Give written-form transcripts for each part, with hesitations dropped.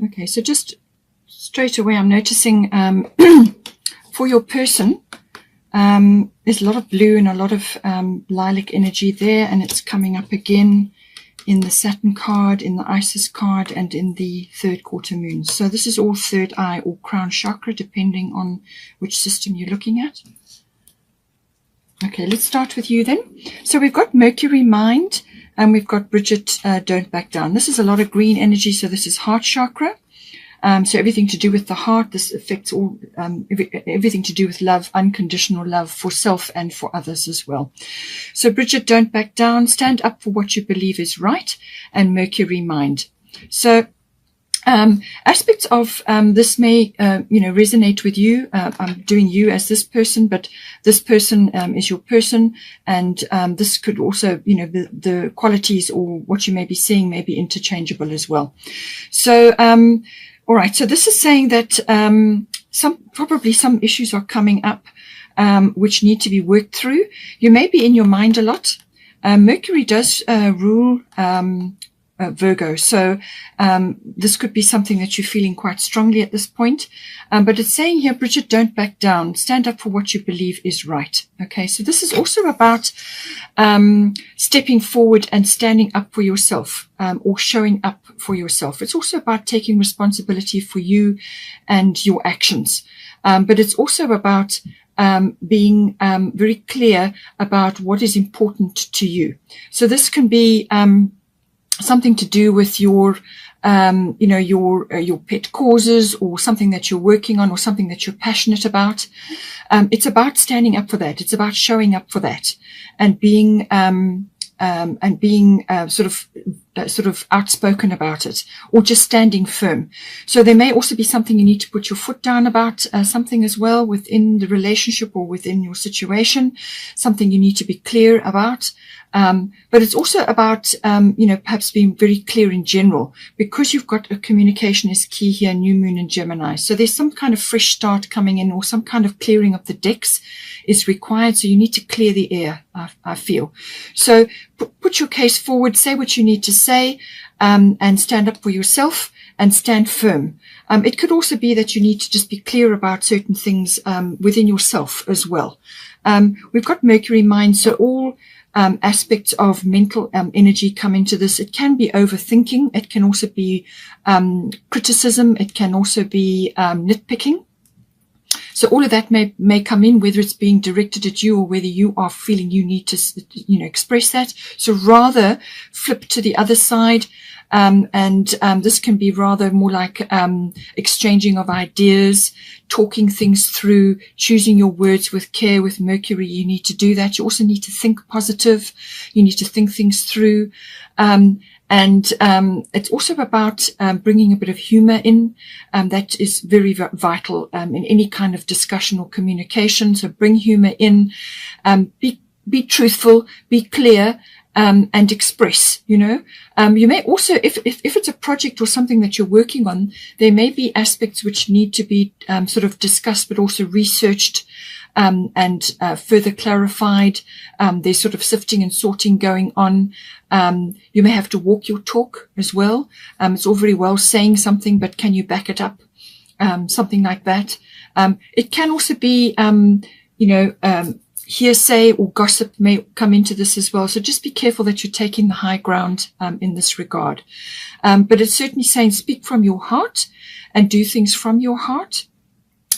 Okay, so just straight away I'm noticing for your person, there's a lot of blue and a lot of lilac energy there, and it's coming up again in the Saturn card, in the Isis card, and in the third quarter moon. So this is all third eye or crown chakra, depending on which system you're looking at. Okay, let's start with you then. So we've got Mercury mind, and we've got Bridget, don't back down. This is a lot of green energy, so this is heart chakra. So everything to do with the heart, this affects all, everything to do with love, unconditional love for self and for others as well. So Bridget, don't back down, stand up for what you believe is right, and Mercury mind. So aspects of this may, resonate with you. I'm doing you as this person, but this person is your person, and this could also, the qualities or what you may be seeing may be interchangeable as well. So, all right. So this is saying that probably some issues are coming up which need to be worked through. You may be in your mind a lot. Mercury does rule Virgo. So this could be something that you're feeling quite strongly at this point. But it's saying here, Bridget, don't back down. Stand up for what you believe is right. Okay, so this is also about stepping forward and standing up for yourself, or showing up for yourself. It's also about taking responsibility for you and your actions. But it's also about being very clear about what is important to you. So this can be something to do with your pet causes, or something that you're working on, or something that you're passionate about. It's about standing up for that. It's about showing up for that, and being sort of outspoken about it, or just standing firm. So there may also be something you need to put your foot down about, something as well within the relationship or within your situation, something you need to be clear about. But it's also about, perhaps being very clear in general, because you've got a communication is key here, new moon in Gemini. So there's some kind of fresh start coming in, or some kind of clearing of the decks is required. So you need to clear the air, I feel. So put your case forward, say what you need to say, and stand up for yourself and stand firm. It could also be that you need to just be clear about certain things within yourself as well. We've got Mercury mind, so all aspects of mental energy come into this. It can be overthinking. It can also be criticism. It can also be nitpicking. So all of that may come in, whether it's being directed at you or whether you are feeling you need to, express that. So rather flip to the other side. This can be rather more like exchanging of ideas, talking things through, choosing your words with care. With Mercury, you need to do that. You also need to think positive. You need to think things through. It's also about bringing a bit of humor in. That is very vital in any kind of discussion or communication. So bring humor in. Be truthful. Be clear. And express, you may also, if it's a project or something that you're working on, there may be aspects which need to be sort of discussed, but also researched and further clarified. There's sort of sifting and sorting going on. You may have to walk your talk as well. It's all very well saying something, but can you back it up? Something like that. It can also be, hearsay or gossip may come into this as well. So just be careful that you're taking the high ground in this regard. But it's certainly saying speak from your heart and do things from your heart.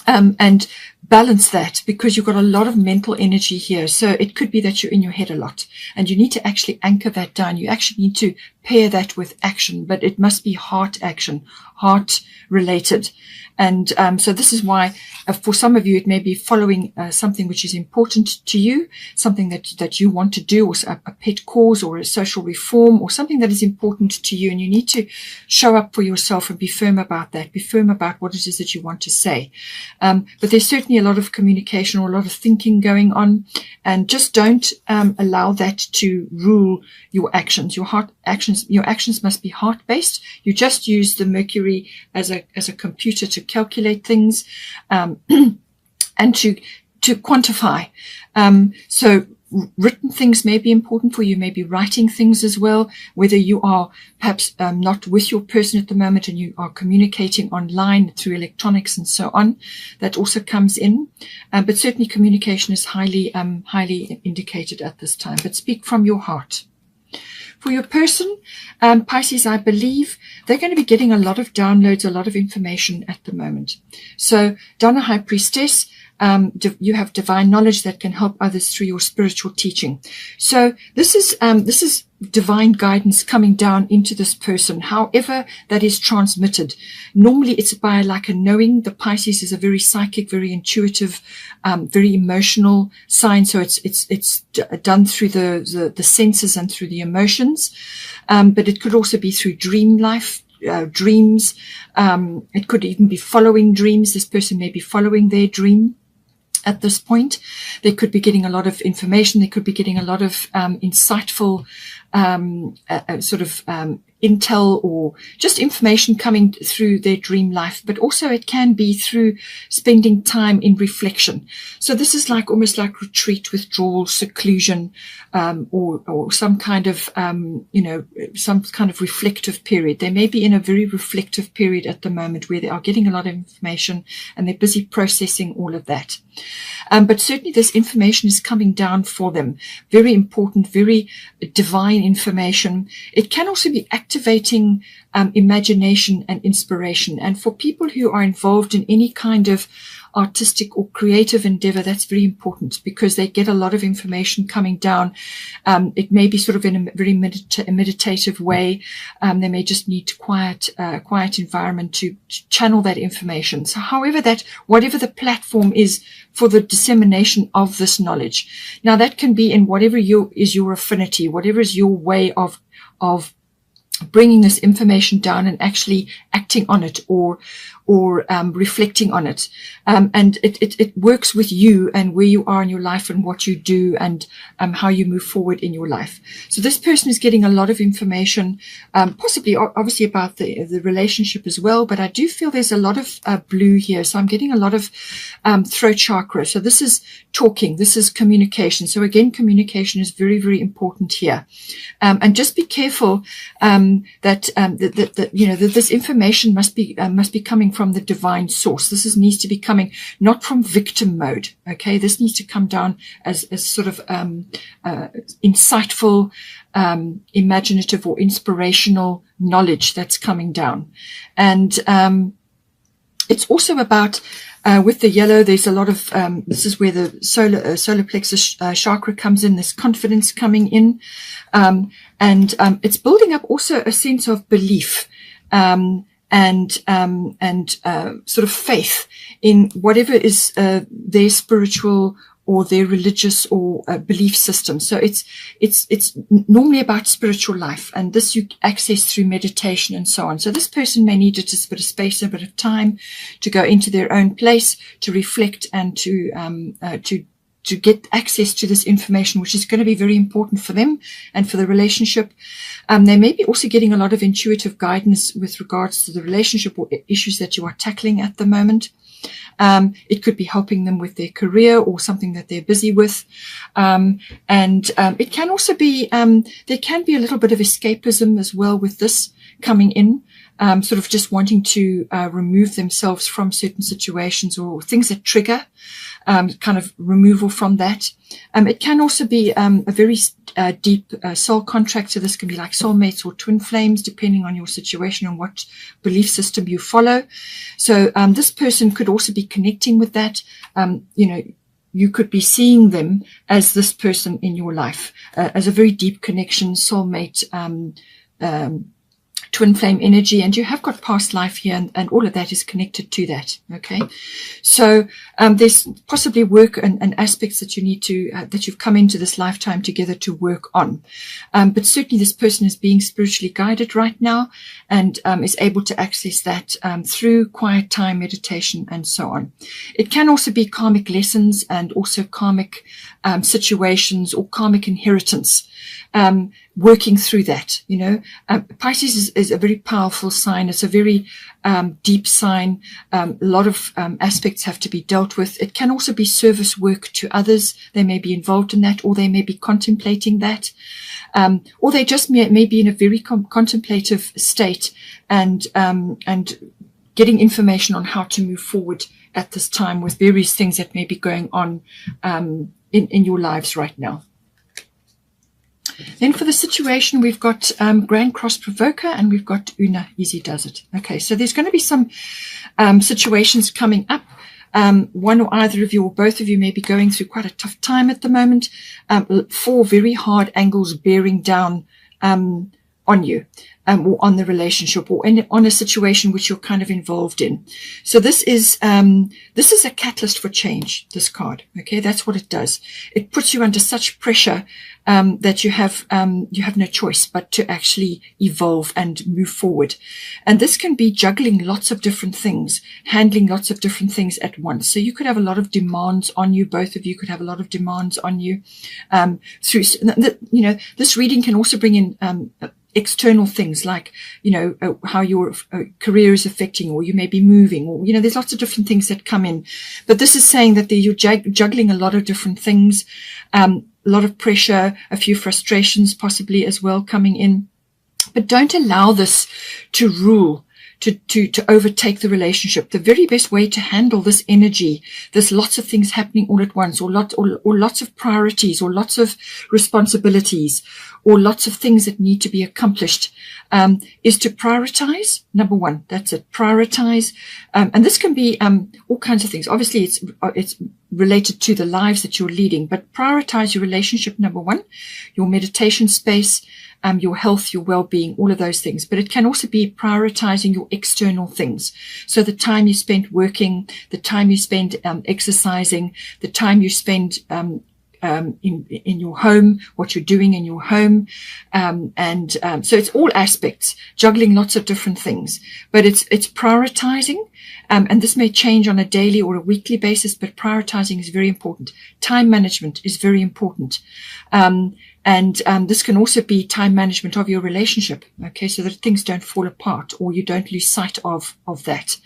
And balance that, because you've got a lot of mental energy here. So it could be that you're in your head a lot, and you need to actually anchor that down. You actually need to pair that with action, but it must be heart action, heart related. And so this is why for some of you, it may be following something which is important to you, something that you want to do, or a pet cause or a social reform or something that is important to you. And you need to show up for yourself and be firm about that. Be firm about what it is that you want to say. But there's certainly a lot of communication or a lot of thinking going on. And just don't allow that to rule your actions. Your actions must be heart-based. You just use the Mercury as a computer to calculate things and to quantify. So written things may be important for you, maybe writing things as well, whether you are perhaps not with your person at the moment and you are communicating online through electronics and so on. That also comes in. But certainly communication is highly indicated at this time. But speak from your heart. For your person, Pisces, I believe they're going to be getting a lot of downloads, a lot of information at the moment. So, Donna High Priestess, you have divine knowledge that can help others through your spiritual teaching. So this is divine guidance coming down into this person, however that is transmitted. Normally it's by like a knowing. The Pisces is a very psychic, very intuitive, very emotional sign. So it's done through the senses and through the emotions. But it could also be through dream life. Dreams. It could even be following dreams. This person may be following their dream. At this point, they could be getting a lot of information. They could be getting a lot of insightful intel or just information coming through their dream life. But also it can be through spending time in reflection. So this is like almost like retreat, withdrawal, seclusion, or some kind of some kind of reflective period. They may be in a very reflective period at the moment where they are getting a lot of information and they're busy processing all of that. But certainly this information is coming down for them. Very important, very divine information. It can also be activating imagination and inspiration. And for people who are involved in any kind of artistic or creative endeavor, that's very important because they get a lot of information coming down. It may be sort of in a very meditative way. They may just need quiet environment to channel that information. So whatever the platform is for the dissemination of this knowledge. Now that can be in whatever is your affinity, whatever is your way of bringing this information down and actually acting on it or reflecting on it. And it works with you and where you are in your life and what you do and how you move forward in your life. So this person is getting a lot of information, possibly obviously about the relationship as well, but I do feel there's a lot of blue here. So I'm getting a lot of throat chakra. So this is talking, this is communication. So again, communication is very, very important here. And just be careful that this information must be coming from the divine source. This needs to be coming not from victim mode. Okay, this needs to come down as sort of insightful, imaginative or inspirational knowledge that's coming down. And it's also about with the yellow, there's a lot of this is where the solar plexus chakra comes in. There's confidence coming in, and it's building up also a sense of belief and sort of faith in whatever is their spiritual or their religious or belief system. So it's normally about spiritual life, and this you access through meditation and so on. So this person may need just a bit of space, a bit of time to go into their own place, to reflect and to get access to this information, which is going to be very important for them and for the relationship. They may be also getting a lot of intuitive guidance with regards to the relationship or issues that you are tackling at the moment. It could be helping them with their career or something that they're busy with. It can also be, there can be a little bit of escapism as well with this coming in. Sort of just wanting to remove themselves from certain situations or things that trigger kind of removal from that. It can also be a very deep soul contract. So this can be like soulmates or twin flames, depending on your situation and what belief system you follow. So this person could also be connecting with that. You could be seeing them as this person in your life, as a very deep connection, soulmate, twin flame energy, and you have got past life here, and all of that is connected to that. Okay, so there's possibly work and aspects that you need to that you've come into this lifetime together to work on, but certainly this person is being spiritually guided right now and is able to access that through quiet time, meditation, and so on. It can also be karmic lessons and also karmic situations or karmic inheritance. working through that. Pisces is a very powerful sign. It's a very deep sign. A lot of aspects have to be dealt with. It can also be service work to others. They may be involved in that, or they may be contemplating that, or they just may be in a very contemplative state and getting information on how to move forward at this time with various things that may be going on in your lives right now. Then for the situation, we've got Grand Cross Provoker, and we've got Una Easy Does It. Okay, so there's going to be some situations coming up. One or either of you or both of you may be going through quite a tough time at the moment. 4 very hard angles bearing down on you. Or on the relationship, or on a situation which you're kind of involved in. So this is a catalyst for change, this card. Okay, that's what it does. It puts you under such pressure that you have no choice but to actually evolve and move forward. And this can be juggling lots of different things, handling lots of different things at once. So you could have a lot of demands on you. Both of you could have a lot of demands on you. This reading can also bring in external things like, how your career is affecting, or you may be moving, or, there's lots of different things that come in. But this is saying that you're juggling a lot of different things, a lot of pressure, a few frustrations possibly as well coming in. But don't allow this to rule, to overtake the relationship. The very best way to handle this energy, there's lots of things happening all at once, or lots of priorities, or lots of responsibilities, or lots of things that need to be accomplished, is to prioritize. Number one, that's it. Prioritize. And this can be all kinds of things. Obviously, it's related to the lives that you're leading, but prioritize your relationship, number one, your meditation space, your health, your well-being, all of those things. But it can also be prioritizing your external things. So the time you spend working, the time you spend exercising, the time you spend in your home, what you're doing in your home. So it's all aspects, juggling lots of different things, but it's prioritizing. And this may change on a daily or a weekly basis, but prioritizing is very important. Time management is very important. This can also be time management of your relationship. Okay. So that things don't fall apart, or you don't lose sight of that.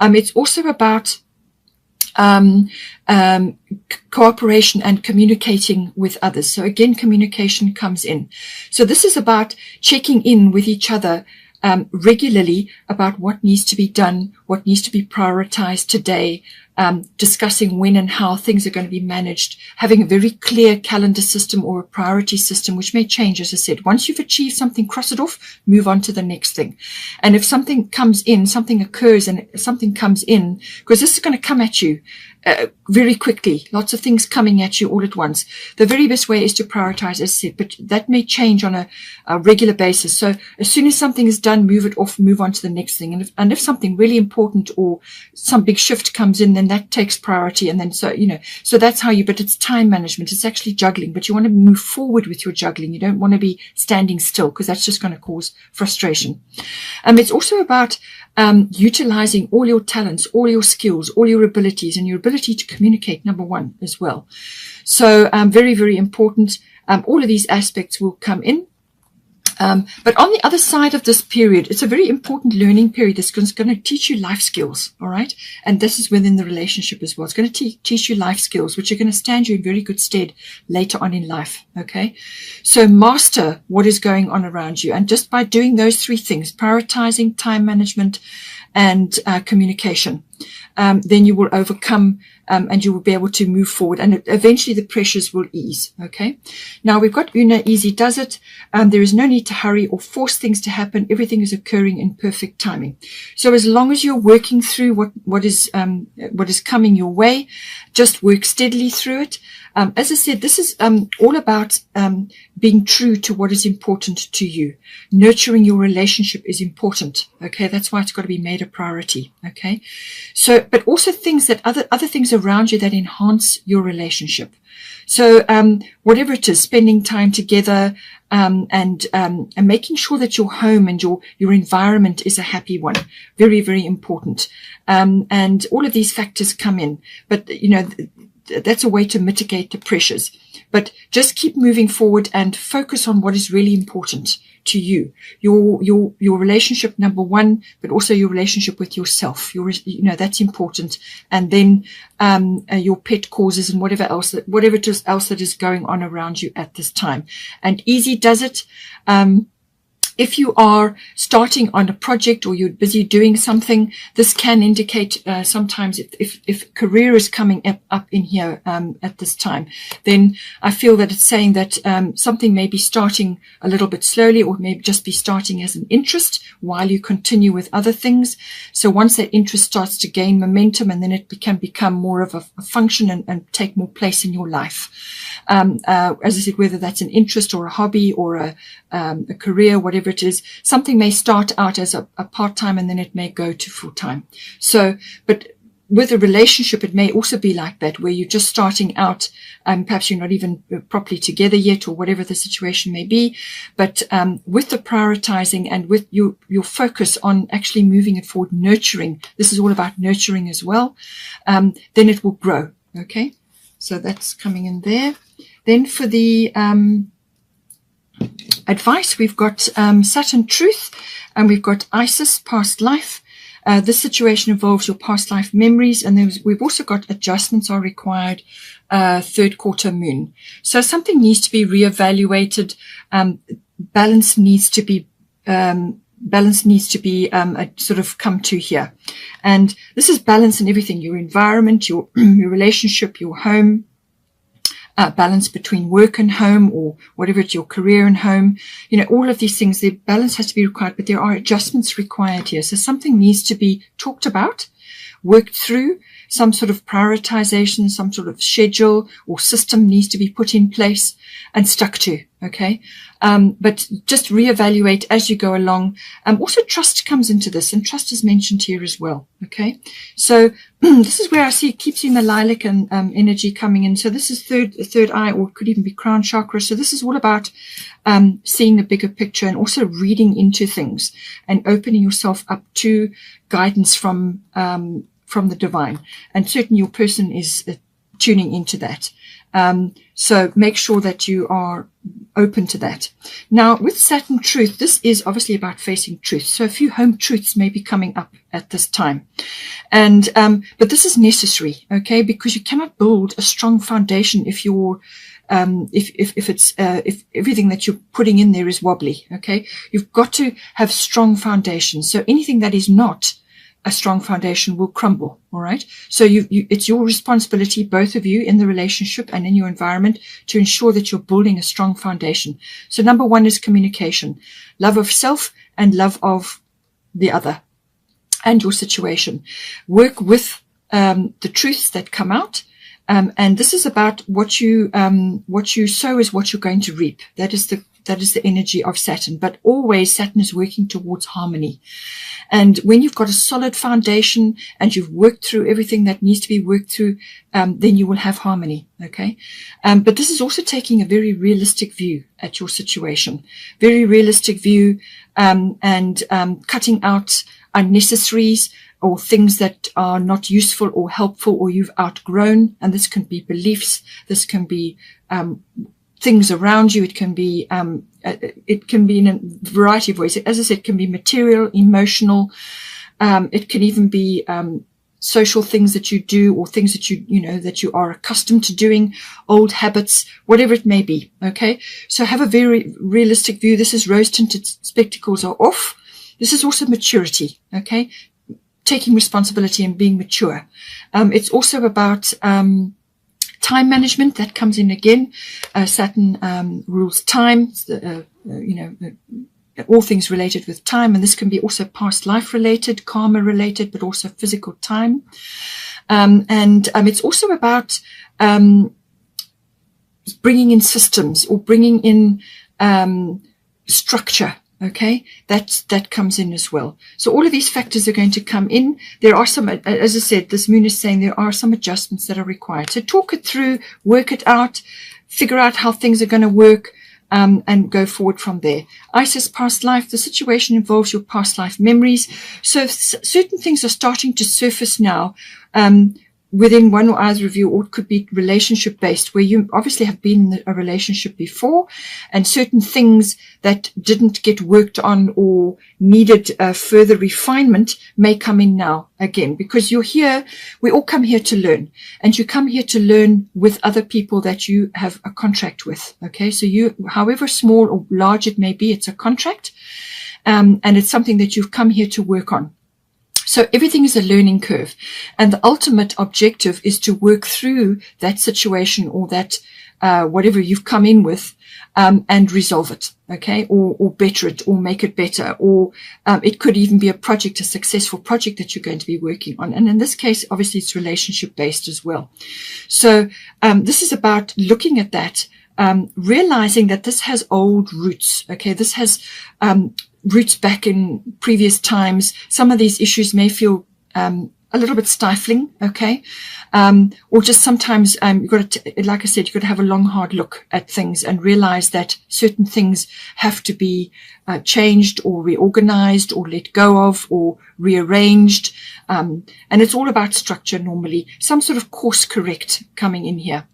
It's also about cooperation and communicating with others. So again, communication comes in. So this is about checking in with each other regularly about what needs to be done, what needs to be prioritized today, discussing when and how things are going to be managed, having a very clear calendar system or a priority system, which may change, as I said. Once you've achieved something, cross it off, move on to the next thing. And if something comes in, something occurs and something comes in, because this is going to come at you very quickly, lots of things coming at you all at once. The very best way is to prioritize, as I said, but that may change on a regular basis. So as soon as something is done, move it off, move on to the next thing. And if something really important or some big shift comes in, then that takes priority. And then, so that's how but it's time management. It's actually juggling, but you want to move forward with your juggling. You don't want to be standing still, because that's just going to cause frustration. It's also about utilizing all your talents, all your skills, all your abilities, and your ability to communicate, number one, as well. So very, very important. All of these aspects will come in. But on the other side of this period, it's a very important learning period that's going to teach you life skills, all right? And this is within the relationship as well. It's going to teach you life skills, which are going to stand you in very good stead later on in life, okay? So master what is going on around you. And just by doing those 3 things, prioritizing, time management, and communication, then you will overcome and you will be able to move forward, and eventually the pressures will ease. Okay. Now we've got Una Easy Does It. There is no need to hurry or force things to happen. Everything is occurring in perfect timing. So as long as you're working through what is coming your way, just work steadily through it. As I said, this is all about being true to what is important to you. Nurturing your relationship is important. Okay, that's why it's got to be made a priority. Okay, so but also things that other things around you that enhance your relationship. So whatever it is, spending time together, and making sure that your home and your environment is a happy one. Very, very important. And all of these factors come in, but that's a way to mitigate the pressures. but just keep moving forward and focus on what is really important to you, your relationship, number one, but also your relationship with yourself. That's important. And then your pet causes and whatever else that is going on around you at this time. And easy does it. If you are starting on a project or you're busy doing something, this can indicate sometimes if career is coming up in here at this time, then I feel that it's saying that something may be starting a little bit slowly, or maybe just be starting as an interest while you continue with other things. So once that interest starts to gain momentum, and then it can become more of a function and take more place in your life. As I said, whether that's an interest or a hobby or a career, whatever it is, something may start out as a part-time and then it may go to full-time. So, but with a relationship, it may also be like that, where you're just starting out, perhaps you're not even properly together yet, or whatever the situation may be. But with the prioritizing and with your focus on actually moving it forward, nurturing, this is all about nurturing as well, then it will grow. Okay, so that's coming in there. Then for the advice, we've got Saturn Truth, and we've got Isis, past life. This situation involves your past life memories, and we've also got adjustments are required, third quarter moon. So something needs to be reevaluated. Balance needs to be sort of come to here. And this is balance in everything: your environment, your relationship, your home. Balance between work and home, or whatever it's your career and home. All of these things, the balance has to be required, but there are adjustments required here. So something needs to be talked about, worked through, some sort of prioritization, some sort of schedule or system needs to be put in place and stuck to. Okay. But just reevaluate as you go along. Also trust comes into this, and trust is mentioned here as well. Okay. So this is where I keep seeing the lilac and energy coming in. So this is third eye, or it could even be crown chakra. So this is all about seeing the bigger picture, and also reading into things and opening yourself up to guidance from the divine. And certainly your person is tuning into that. So make sure that you are open to that. Now, with Saturn Truth, this is obviously about facing truth. So a few home truths may be coming up at this time. And, but this is necessary, okay? Because you cannot build a strong foundation if you're, if everything that you're putting in there is wobbly, okay? You've got to have strong foundations. So anything that is not a strong foundation will crumble. All right. So it's your responsibility, both of you, in the relationship and in your environment, to ensure that you're building a strong foundation. So number one is communication, love of self and love of the other and your situation. Work with the truths that come out. And this is about what you sow is what you're going to reap. That is the energy of Saturn. But always Saturn is working towards harmony. And when you've got a solid foundation and you've worked through everything that needs to be worked through, then you will have harmony. Okay. But this is also taking a very realistic view at your situation, very realistic view, and cutting out unnecessaries or things that are not useful or helpful or you've outgrown. And this can be beliefs. This can be, things around you. It can be in a variety of ways. As I said, it can be material, emotional. It can even be social things that you do, or things that that you are accustomed to doing, old habits, whatever it may be. Okay. So have a very realistic view. This is rose tinted spectacles are off. This is also maturity. Okay. Taking responsibility and being mature. It's also about, time management that comes in again. Saturn rules time, all things related with time, and this can be also past life related, karma related, but also physical time. And it's also about bringing in systems or bringing in structure. Okay, that comes in as well. So all of these factors are going to come in. There are some, as I said, this moon is saying there are some adjustments that are required. So talk it through, work it out, figure out how things are going to work, and go forward from there. Isis, past life. The situation involves your past life memories. So certain things are starting to surface now, within one or either of you, or it could be relationship based, where you obviously have been in a relationship before, and certain things that didn't get worked on or needed further refinement may come in now again, because you're here. We all come here to learn, and you come here to learn with other people that you have a contract with. Okay, so you, however small or large it may be, it's a contract, and it's something that you've come here to work on. So everything is a learning curve, and the ultimate objective is to work through that situation or that whatever you've come in with, and resolve it, okay, or better it, or make it better, or it could even be a project, a successful project that you're going to be working on. And in this case, obviously, it's relationship based as well. So this is about looking at that, realizing that this has old roots, okay, this has roots back in previous times. Some of these issues may feel a little bit stifling, okay, or just sometimes you've got to, like I said, you've got to have a long, hard look at things and realize that certain things have to be changed or reorganized or let go of or rearranged, and it's all about structure normally, some sort of course correct coming in here.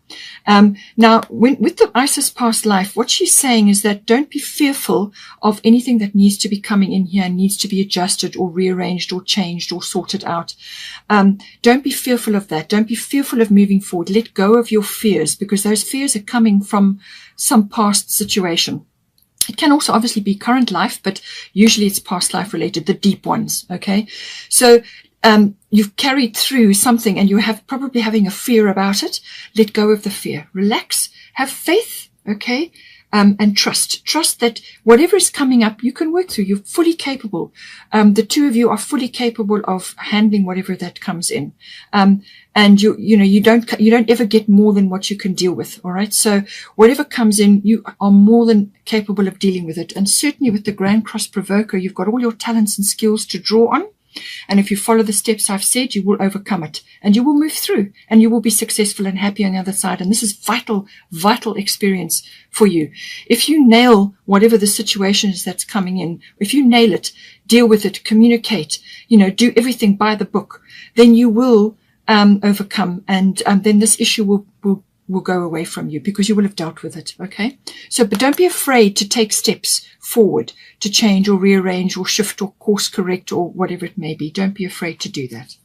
Now, with the Isis past life, what she's saying is that don't be fearful of anything that needs to be coming in here and needs to be adjusted or rearranged or changed or sorted out. Don't be fearful of that. Don't be fearful of moving forward. Let go of your fears, because those fears are coming from some past situation. It can also obviously be current life, but usually it's past life related, the deep ones, okay? So you've carried through something and you have probably having a fear about it. Let go of the fear. Relax. Have faith, okay? And trust that whatever is coming up, you can work through. You're fully capable. The two of you are fully capable of handling whatever that comes in. And you don't ever get more than what you can deal with. All right. So whatever comes in, you are more than capable of dealing with it. And certainly with the Grand Cross Provoker, you've got all your talents and skills to draw on. And if you follow the steps I've said, you will overcome it and you will move through and you will be successful and happy on the other side. And this is vital experience for you. If you nail whatever the situation is that's coming in, if you nail it, deal with it, communicate, do everything by the book, then you will overcome. And then this issue will go away from you because you will have dealt with it. Okay. So, but don't be afraid to take steps forward to change or rearrange or shift or course correct or whatever it may be. Don't be afraid to do that.